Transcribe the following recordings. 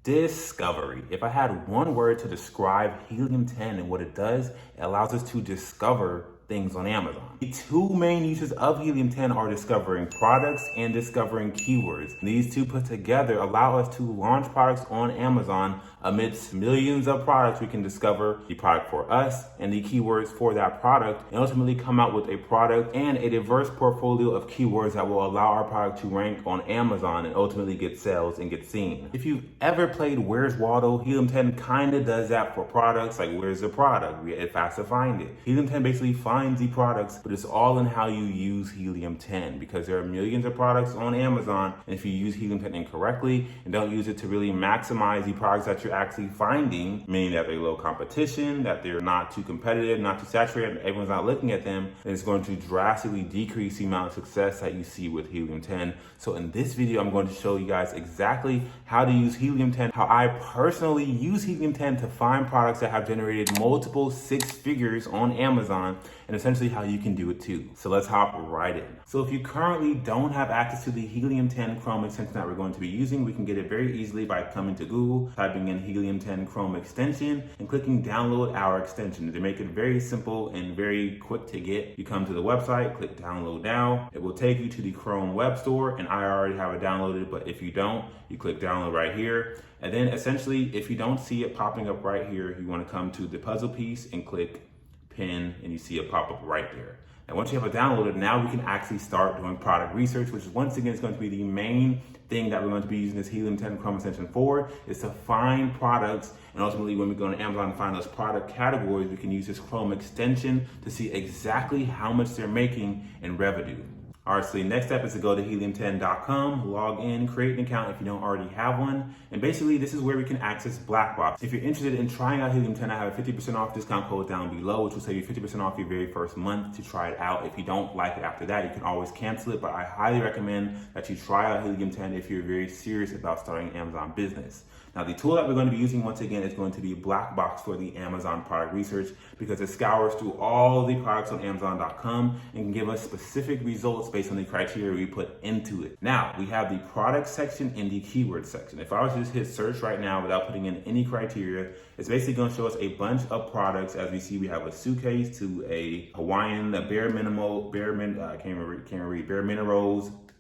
Discovery. If I had one word to describe Helium 10 and what it does, it allows us to discover things on Amazon. The two main uses of Helium 10 are discovering products and discovering keywords. These two put together allow us to launch products on Amazon amidst millions of products. We can discover the product for us and the keywords for that product and ultimately come out with a product and a diverse portfolio of keywords that will allow our product to rank on Amazon and ultimately get sales and get seen. If you've ever played Where's Waldo, Helium 10 kind of does that for products. Like, where's the product? It's fast to find it. Helium 10 basically finds the products, but it's all in how you use Helium 10 because there are millions of products on Amazon. And if you use Helium 10 incorrectly and don't use it to really maximize the products that you're actually finding, meaning that they're low competition, that they're not too competitive, not too saturated, and everyone's not looking at them, then it's going to drastically decrease the amount of success that you see with Helium 10. So in this video, I'm going to show you guys exactly how to use Helium 10, how I personally use Helium 10 to find products that have generated multiple six figures on Amazon, and essentially how you can do it too. So let's hop right in. So if you currently don't have access to the Helium 10 Chrome extension that we're going to be using, we can get it very easily by coming to Google, typing in Helium 10 Chrome extension, and clicking download our extension. To make it very simple and very quick to get, you come to the website, click download now. It will take you to the Chrome web store, and I already have it downloaded, but if you don't, you click download right here. And then essentially, if you don't see it popping up right here, you want to come to the puzzle piece and click pin, and you see it pop up right there. And once you have it downloaded, now we can actually start doing product research, which is once again is going to be the main thing that we're going to be using this Helium 10 Chrome extension for, is to find products. And ultimately, when we go on Amazon and find those product categories, we can use this Chrome extension to see exactly how much they're making in revenue. All right, so the next step is to go to helium10.com, log in, create an account if you don't already have one. And basically, this is where we can access Black Box. If you're interested in trying out Helium 10, I have a 50% off discount code down below, which will save you 50% off your very first month to try it out. If you don't like it after that, you can always cancel it, but I highly recommend that you try out Helium 10 if you're very serious about starting an Amazon business. Now, the tool that we're going to be using once again is going to be Black Box for the Amazon product research, because it scours through all the products on Amazon.com and can give us specific results based on the criteria we put into it. Now, we have the product section and the keyword section. If I was to just hit search right now without putting in any criteria, it's basically going to show us a bunch of products. As we see, we have a suitcase to a Hawaiian, a bare minerals,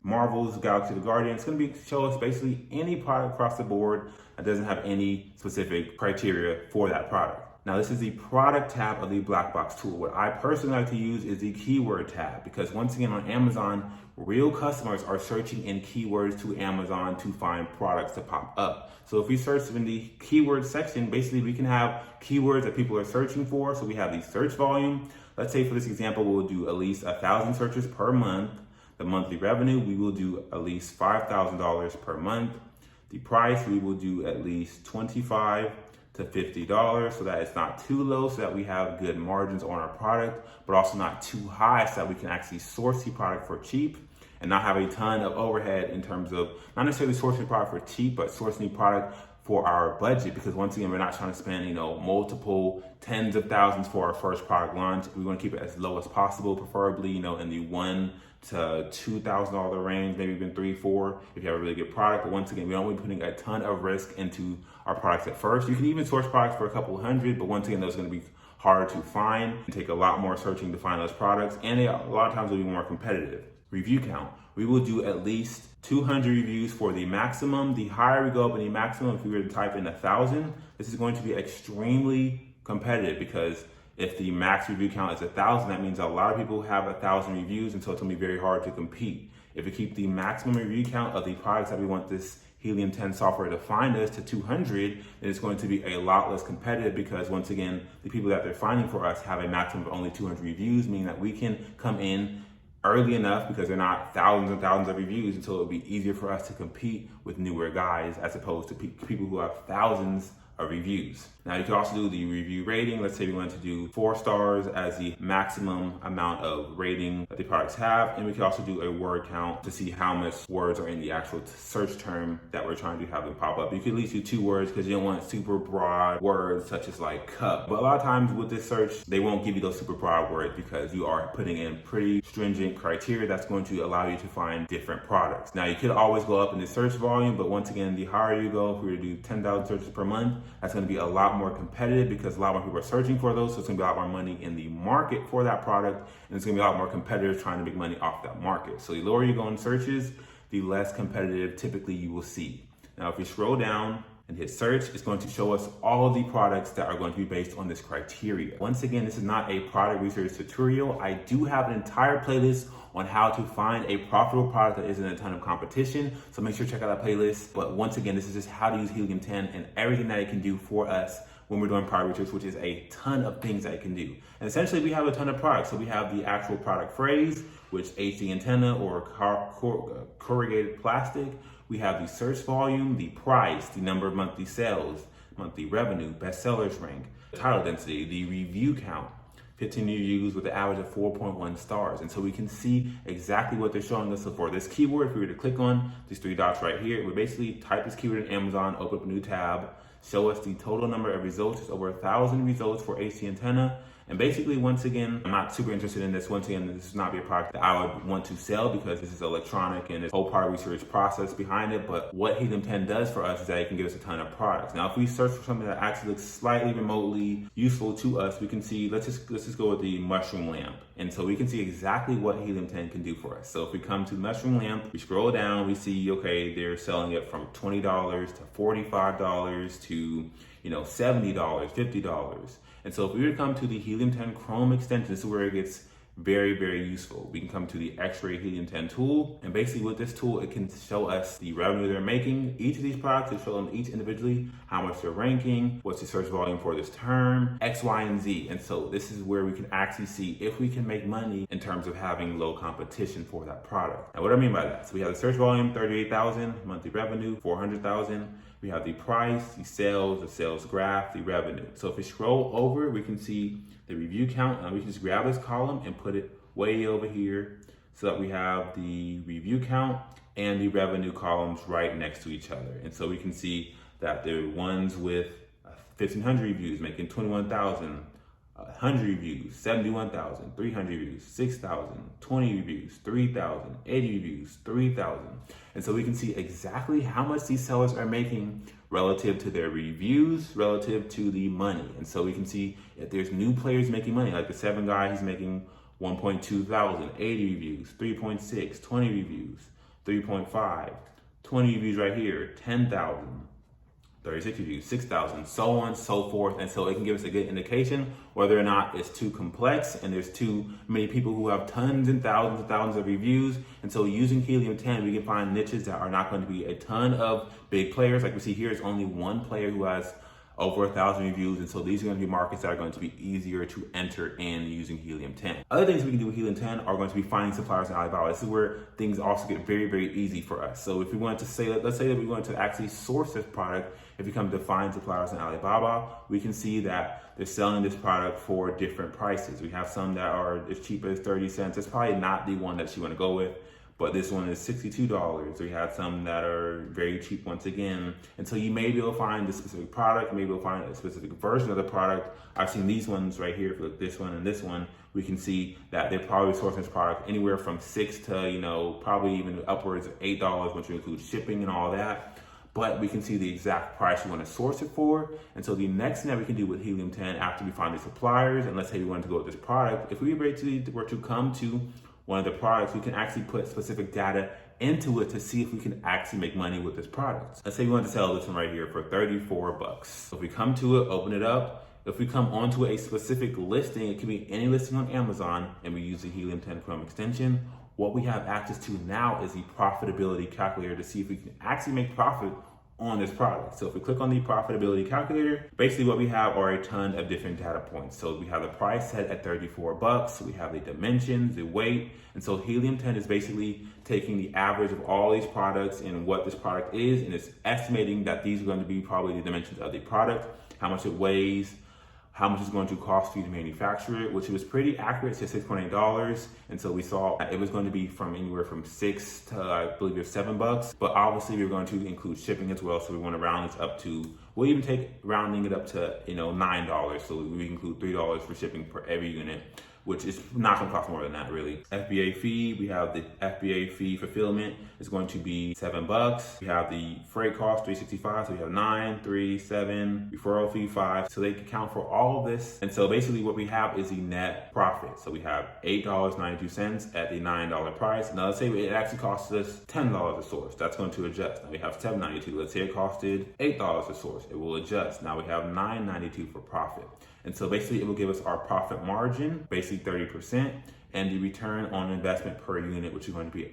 Marvel's Galaxy of the Guardian. It's going to show us basically any product across the board that doesn't have any specific criteria for that product. Now, this is the product tab of the Black Box tool. What I personally like to use is the keyword tab, because once again on Amazon, real customers are searching in keywords to Amazon to find products to pop up. So if we search in the keyword section, basically we can have keywords that people are searching for. So we have the search volume. Let's say for this example, we'll do at least 1,000 searches per month. The monthly revenue, we will do at least $5,000 per month. The price, we will do at least $25 to $50, so that it's not too low, so that we have good margins on our product, but also not too high, so that we can actually source the product for cheap and not have a ton of overhead in terms of not necessarily sourcing the product for cheap, but sourcing the product for our budget. Because once again, we're not trying to spend, multiple tens of thousands for our first product launch. We want to keep it as low as possible, preferably, in the $1,000 to $2,000 range, maybe even $3,000, $4,000 if you have a really good product. But once again, we don't want to be putting a ton of risk into our products at first. You can even source products for a couple hundred, but once again, those are going to be hard to find and take a lot more searching to find those products, and a lot of times they'll be more competitive. Review count, we will do at least 200 reviews for the maximum. The higher we go up in the maximum, if we were to type in 1,000, this is going to be extremely competitive, because if the max review count is 1,000, that means a lot of people have 1,000 reviews, and so it's gonna be very hard to compete. If we keep the maximum review count of the products that we want this Helium 10 software to find us to 200, then it's going to be a lot less competitive, because once again, the people that they're finding for us have a maximum of only 200 reviews, meaning that we can come in early enough, because they're not thousands and thousands of reviews, until it'll be easier for us to compete with newer guys, as opposed to people who have thousands of reviews. Now you can also do the review rating. Let's say we want to do 4 stars as the maximum amount of rating that the products have. And we can also do a word count to see how much words are in the actual search term that we're trying to have them pop up. You can at least do 2 words because you don't want super broad words such as like cup. But a lot of times with this search, they won't give you those super broad words because you are putting in pretty stringent criteria that's going to allow you to find different products. Now you could always go up in the search volume, but once again, the higher you go, if we were to do 10,000 searches per month, that's going to be a lot more competitive because a lot more people are searching for those. So it's going to be a lot more money in the market for that product. And it's going to be a lot more competitors trying to make money off that market. So the lower you go in searches, the less competitive typically you will see. Now, if you scroll down and hit search, it's going to show us all of the products that are going to be based on this criteria. Once again, this is not a product research tutorial. I do have an entire playlist on how to find a profitable product that isn't a ton of competition. So make sure to check out that playlist. But once again, this is just how to use Helium 10 and everything that it can do for us when we're doing product research, which is a ton of things that it can do. And essentially we have a ton of products. So we have the actual product phrase, which HD antenna or corrugated plastic. We have the search volume, the price, the number of monthly sales, monthly revenue, bestsellers rank, title density, the review count, 15 reviews with an average of 4.1 stars. And so we can see exactly what they're showing us. So for this keyword, if we were to click on these 3 dots right here, we basically type this keyword in Amazon, open up a new tab, show us the total number of results. It's over 1,000 results for HD antenna. And basically, once again, I'm not super interested in this. Once again, this is not be a product that I would want to sell because this is electronic and there's a whole product research process behind it. But what Helium 10 does for us is that it can give us a ton of products. Now, if we search for something that actually looks slightly remotely useful to us, we can see, let's just go with the mushroom lamp. And so we can see exactly what Helium 10 can do for us. So if we come to mushroom lamp, we scroll down, we see, okay, they're selling it from $20 to $45 to, $70, $50. And so if we were to come to the Helium 10 Chrome extension, this is where it gets very, very useful. We can come to the X-Ray Helium 10 tool. And basically with this tool, it can show us the revenue they're making. Each of these products, it show them each individually, how much they're ranking, what's the search volume for this term, X, Y, and Z. And so this is where we can actually see if we can make money in terms of having low competition for that product. Now what do I mean by that? So we have the search volume, 38,000, monthly revenue, 400,000. We have the price, the sales graph, the revenue. So if we scroll over, we can see the review count, and we can just grab this column and put it way over here so that we have the review count and the revenue columns right next to each other. And so we can see that the ones with 1,500 reviews making 21,000, 100 reviews, 71,000, 300 reviews, 6,000, 20 reviews, 3,000, 80 reviews, 3,000. And so we can see exactly how much these sellers are making relative to their reviews, relative to the money. And so we can see if there's new players making money, like the 7 guy, he's making 1.2 thousand, 80 reviews, 3.6, 20 reviews, 3.5, 20 reviews right here, 10,000. 36 reviews, 6,000, so on, so forth. And so it can give us a good indication whether or not it's too complex and there's too many people who have tons and thousands of reviews. And so using Helium 10, we can find niches that are not going to be a ton of big players. Like we see here, it's only one player who has over 1,000 reviews. And so these are going to be markets that are going to be easier to enter in using Helium 10. Other things we can do with Helium 10 are going to be finding suppliers in Alibaba. This is where things also get very, very easy for us. So if we wanted to say, let's say that we wanted to actually source this product, if we come to find suppliers in Alibaba, we can see that they're selling this product for different prices. We have some that are as cheap as 30 cents. It's probably not the one that you want to go with, but this one is $62. We have some that are very cheap once again. And so you may be able to find the specific product, maybe you'll find a specific version of the product. I've seen these ones right here, if you look this one and this one, we can see that they're probably sourcing this product anywhere from $6 to, probably even upwards of $8 once you include shipping and all that. But we can see the exact price we want to source it for. And so the next thing that we can do with Helium 10 after we find the suppliers, and let's say we wanted to go with this product, if we were to come to one of the products, we can actually put specific data into it to see if we can actually make money with this product. Let's say we want to sell this one right here for $34. So if we come to it, open it up, if we come onto a specific listing, it can be any listing on Amazon, and we use the Helium 10 Chrome extension, what we have access to now is the profitability calculator to see if we can actually make profit on this product. So if we click on the profitability calculator, basically what we have are a ton of different data points. So we have the price set at $34, we have the dimensions, the weight, and so Helium 10 is basically taking the average of all these products and what this product is, and it's estimating that these are going to be probably the dimensions of the product, how much it weighs, how much it's going to cost you to manufacture it, which was pretty accurate, to $6.8. And so we saw it was going to be from anywhere from $6 to I believe it was $7. But obviously we're going to include shipping as well. So we want to round this up to, we'll even take rounding it up to, $9. So we include $3 for shipping per every unit, which is not going to cost more than that, really. FBA fee, we have the FBA fee fulfillment is going to be $7. We have the freight cost, $365. So we have 9, 3, 7, referral fee 5. So they can count for all of this. And so basically what we have is the net profit. So we have $8.92 at the $9 price. Now let's say it actually costs us $10 a source. That's going to adjust. Now we have $7.92. Let's say it costed $8 a source. It will adjust. Now we have $9.92 for profit. And so basically it will give us our profit margin, basically 30%, and the return on investment per unit, which is going to be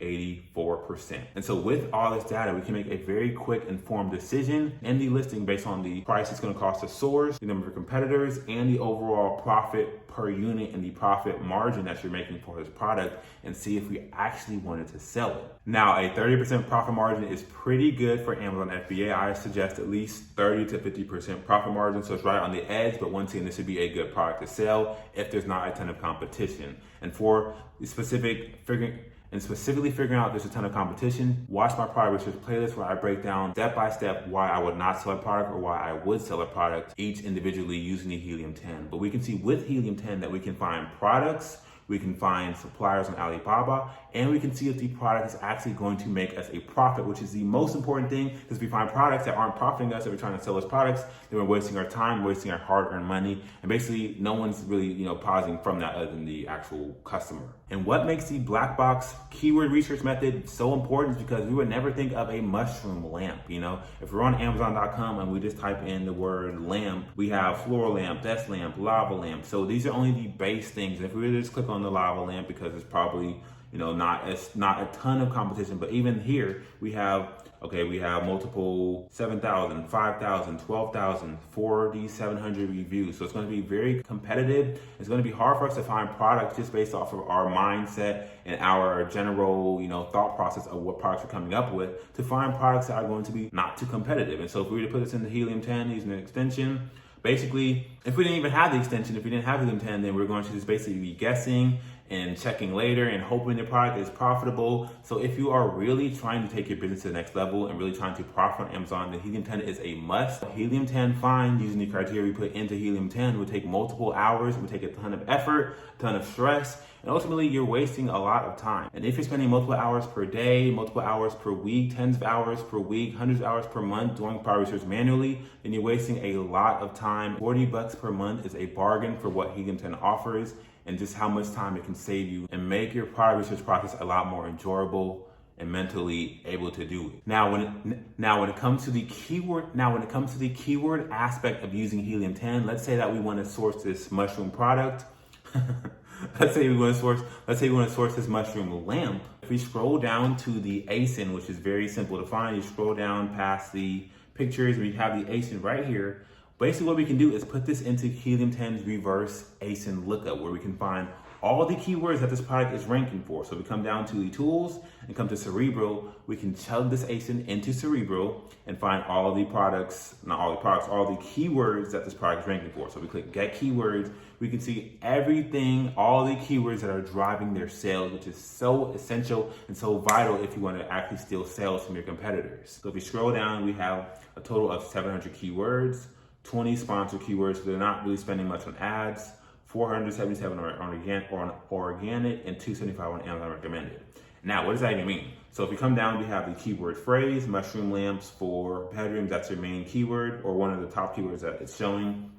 84%. And so with all this data, we can make a very quick informed decision in the listing based on the price it's going to cost to source, the number of competitors, and the overall profit per unit and the profit margin that you're making for this product, and see if we actually wanted to sell it. Now, a 30% profit margin is pretty good for Amazon FBA. I suggest at least 30 to 50% profit margin, so it's right on the edge, but once again, this would be a good product to sell if there's not a ton of competition. And for the specifically figuring out there's a ton of competition, watch my product research playlist where I break down step by step why I would not sell a product or why I would sell a product, each individually using the Helium 10. But we can see with Helium 10 that we can find products, we can find suppliers on Alibaba, and we can see if the product is actually going to make us a profit, which is the most important thing, because if we find products that aren't profiting us, if we're trying to sell us products, then we're wasting our time, wasting our hard-earned money, and basically no one's really, pausing from that other than the actual customer. And what makes the black box keyword research method so important is because we would never think of a mushroom lamp. If we're on Amazon.com and we just type in the word lamp, we have floral lamp, desk lamp, lava lamp. So these are only the base things. And if we were to just click on the lava lamp, because it's probably not a ton of competition, but even here we have multiple 7,000, 5,000, 12,000, 4,700 reviews. So it's going to be very competitive. It's going to be hard for us to find products just based off of our mindset and our general, thought process of what products we're coming up with, to find products that are going to be not too competitive. And so if we were to put this in the Helium 10 using an extension, basically, if we didn't even have the extension, if we didn't have Helium 10, then we're going to just basically be guessing and checking later and hoping the product is profitable. So if you are really trying to take your business to the next level and really trying to profit on Amazon, then Helium 10 is a must. Helium 10 find, using the criteria we put into Helium 10, would take multiple hours, would take a ton of effort, a ton of stress, and ultimately you're wasting a lot of time. And if you're spending multiple hours per day, multiple hours per week, tens of hours per week, hundreds of hours per month doing product research manually, then you're wasting a lot of time. $40 per month is a bargain for what Helium 10 offers, and just how much time it can save you and make your product research process a lot more enjoyable and mentally able to do it. Now when it comes to the keyword aspect of using Helium 10, let's say that we want to source this mushroom product. Let's say we want to source this mushroom lamp. If we scroll down to the ASIN, which is very simple to find, you scroll down past the pictures, we have the ASIN right here. Basically what we can do is put this into Helium 10's reverse ASIN lookup, where we can find all the keywords that this product is ranking for. So we come down to the tools and come to Cerebro. We can chug this ASIN into Cerebro and find all the keywords that this product is ranking for. So we click get keywords. We can see everything, all the keywords that are driving their sales, which is so essential and so vital if you want to actually steal sales from your competitors. So if you scroll down, we have a total of 700 keywords, 20 sponsored keywords, so they're not really spending much on ads, 477 on organic, and 275 on Amazon recommended. Now, what does that even mean? So if we come down, we have the keyword phrase, mushroom lamps for bedrooms. That's your main keyword, or one of the top keywords that it's showing.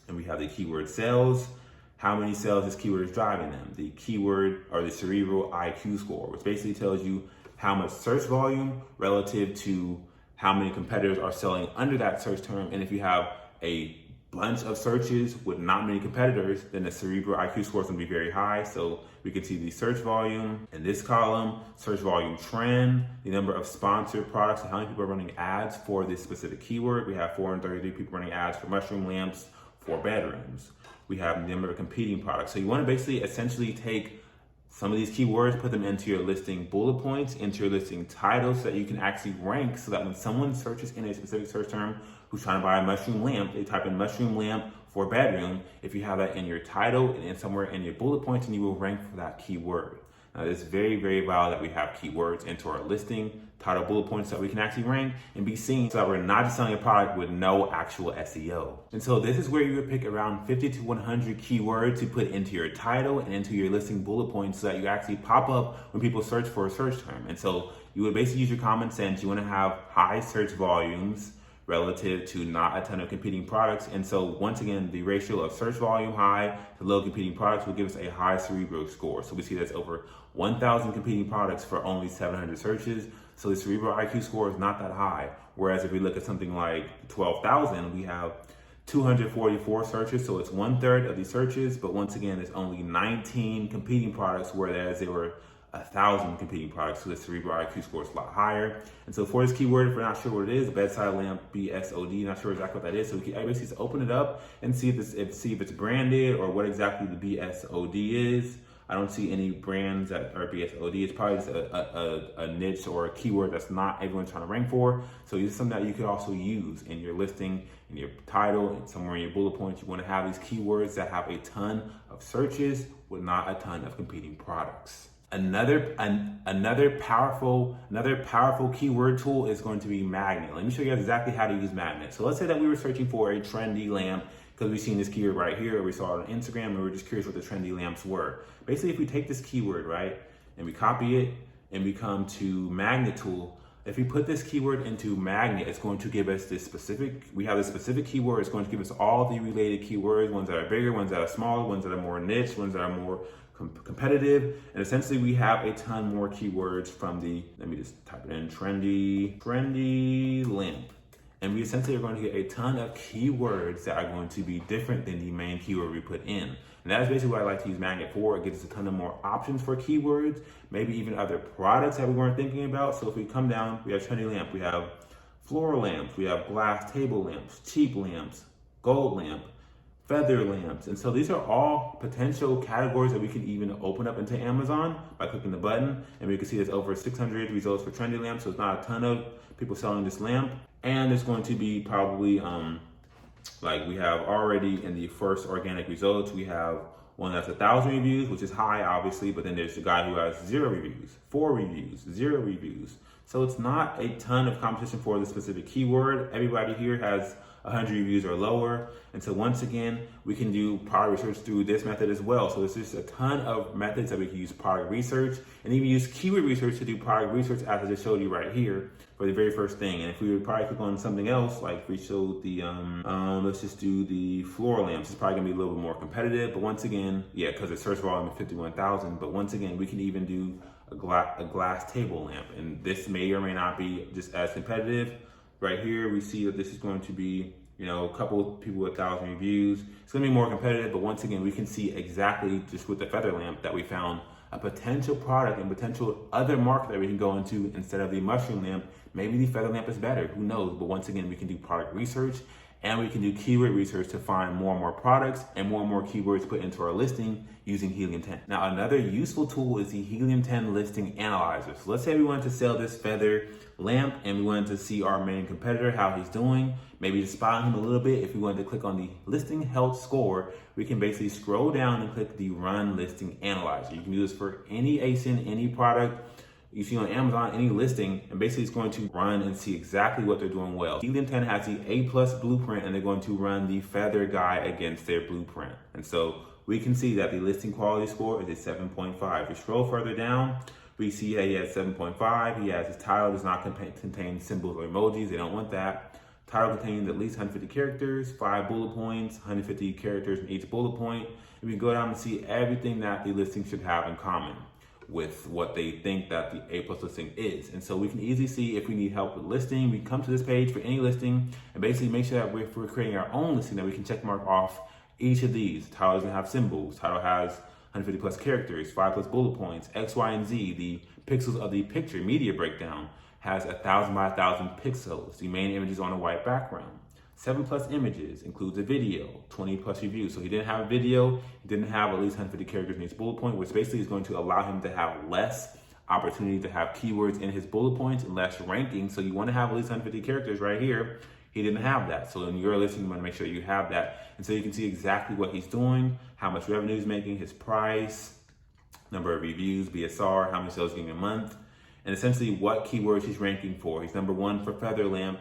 And we have the keyword sales, how many sales this keyword is driving them. The keyword, or the Cerebro IQ score, which basically tells you how much search volume relative to how many competitors are selling under that search term. And if you have a bunch of searches with not many competitors, then the Cerebro IQ score is going to be very high. So we can see the search volume in this column, search volume trend, the number of sponsored products, and how many people are running ads for this specific keyword. We have 433 people running ads for mushroom lamps, 4 bedrooms. We have the number of competing products. So you want to basically essentially take some of these keywords, put them into your listing bullet points, into your listing titles, so that you can actually rank, so that when someone searches in a specific search term who's trying to buy a mushroom lamp, they type in mushroom lamp for bedroom. If you have that in your title and somewhere in your bullet points, and you will rank for that keyword. Now, it's very, very vital that we have keywords into our listing, title, bullet points, so that we can actually rank and be seen, so that we're not just selling a product with no actual SEO. And so this is where you would pick around 50 to 100 keywords to put into your title and into your listing bullet points, so that you actually pop up when people search for a search term. And so you would basically use your common sense. You want to have high search volumes relative to not a ton of competing products. And so once again, the ratio of search volume high to low competing products will give us a high Cerebro score. So we see that's over 1,000 competing products for only 700 searches. So the Cerebro IQ score is not that high. Whereas if we look at something like 12,000, we have 244 searches, so it's 1/3 of the searches, but once again, it's only 19 competing products, whereas there were 1,000 competing products, so the Cerebro IQ score is a lot higher. And so for this keyword, if we're not sure what it is, bedside lamp BSOD, not sure exactly what that is, so we can basically just open it up and see if it's branded or what exactly the BSOD is. I don't see any brands that are BSOD. It's probably just a niche or a keyword that's not everyone's trying to rank for. So it's something that you could also use in your listing, in your title, and somewhere in your bullet points. You want to have these keywords that have a ton of searches with not a ton of competing products. Another powerful keyword tool is going to be Magnet. Let me show you exactly how to use Magnet. So let's say that we were searching for a trendy lamp because we've seen this keyword right here, or we saw it on Instagram, and we were just curious what the trendy lamps were. Basically, if we take this keyword, right, and we copy it, and we come to Magnet tool, if we put this keyword into Magnet, it's going to give us we have this specific keyword. It's going to give us all the related keywords, ones that are bigger, ones that are smaller, ones that are more niche, ones that are more competitive. And essentially we have a ton more keywords from let me just type it in, trendy lamp. And we essentially are going to get a ton of keywords that are going to be different than the main keyword we put in. And that's basically what I like to use Magnet for. It gives us a ton of more options for keywords, maybe even other products that we weren't thinking about. So if we come down, we have trendy lamp, we have floor lamps, we have glass table lamps, cheap lamps, gold lamp, feather lamps. And so these are all potential categories that we can even open up into Amazon by clicking the button. And we can see there's over 600 results for trendy lamps. So it's not a ton of people selling this lamp. And there's going to be probably, like we have already in the first organic results, we have one that's 1,000 reviews, which is high, obviously, but then there's the guy who has 0 reviews, 4 reviews, 0 reviews. So it's not a ton of competition for the specific keyword. Everybody here has 100 reviews or lower. And so once again, we can do product research through this method as well. So there's just a ton of methods that we can use product research, and even use keyword research to do product research, as I just showed you right here for the very first thing. And if we would probably click on something else, like we showed the, let's just do the floor lamps. It's probably gonna be a little bit more competitive, but once again, yeah, because the search volume is 51,000, but once again, we can even do a glass table lamp. And this may or may not be just as competitive. Right here, we see that this is going to be, a couple of people with 1,000 reviews. It's going to be more competitive, but once again, we can see exactly just with the feather lamp that we found a potential product and potential other market that we can go into instead of the mushroom lamp. Maybe the feather lamp is better, who knows? But once again, we can do product research, and we can do keyword research to find more and more products and more keywords put into our listing using Helium 10. Now, another useful tool is the Helium 10 listing analyzer. So let's say we wanted to sell this feather lamp and we wanted to see our main competitor, how he's doing, maybe just spy on him a little bit. If we wanted to click on the listing health score, we can basically scroll down and click the run listing analyzer. You can do this for any ASIN, any product you see on Amazon, any listing, and basically it's going to run and see exactly what they're doing well. Helium 10 has the A+ blueprint, and they're going to run the feather guy against their blueprint. And so we can see that the listing quality score is a 7.5. If we scroll further down, we see that he has 7.5. He has his title does not contain symbols or emojis. They don't want that. Title contains at least 150 characters, 5 bullet points, 150 characters in each bullet point. And we go down and see everything that the listing should have in common. with what they think that the A+ listing is. And so we can easily see if we need help with listing, we come to this page for any listing and basically make sure that if we're creating our own listing, that we can check mark off each of these. Title doesn't have symbols, title has 150 plus characters, 5 plus bullet points, X, Y, and Z, the pixels of the picture, media breakdown, has 1,000 by 1,000 pixels. The main image is on a white background. 7 plus images, includes a video, 20 plus reviews. So he didn't have a video, he didn't have at least 150 characters in his bullet point, which basically is going to allow him to have less opportunity to have keywords in his bullet points and less ranking. So you want to have at least 150 characters right here. He didn't have that. So in your listing, you want to make sure you have that. And so you can see exactly what he's doing, how much revenue he's making, his price, number of reviews, BSR, how many sales he's getting a month, and essentially what keywords he's ranking for. He's number 1 for feather lamp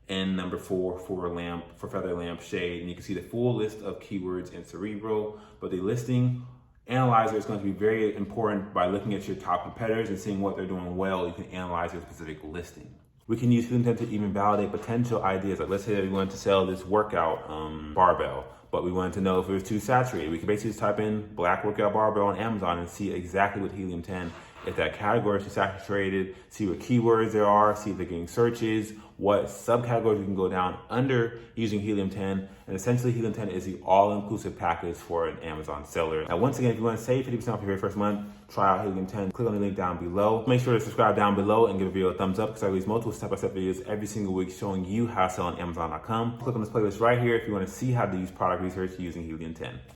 and number 4 for feather lamp shade. And you can see the full list of keywords in Cerebro, but the listing analyzer is going to be very important. By looking at your top competitors and seeing what they're doing well, you can analyze your specific listing. We can use Helium 10 to even validate potential ideas. Like let's say that we wanted to sell this workout barbell, but we wanted to know if it was too saturated. We can basically just type in black workout barbell on Amazon and see exactly what Helium 10, if that category is too saturated, see what keywords there are, see if they're getting searches, what subcategories we can go down under using Helium 10. And essentially Helium 10 is the all-inclusive package for an Amazon seller. Now, once again, if you want to save 50% off your very first month, try out Helium 10. Click on the link down below. Make sure to subscribe down below and give the video a thumbs up, because I release multiple step-by-step videos every single week showing you how to sell on Amazon.com. Click on this playlist right here if you want to see how to use product research using Helium 10.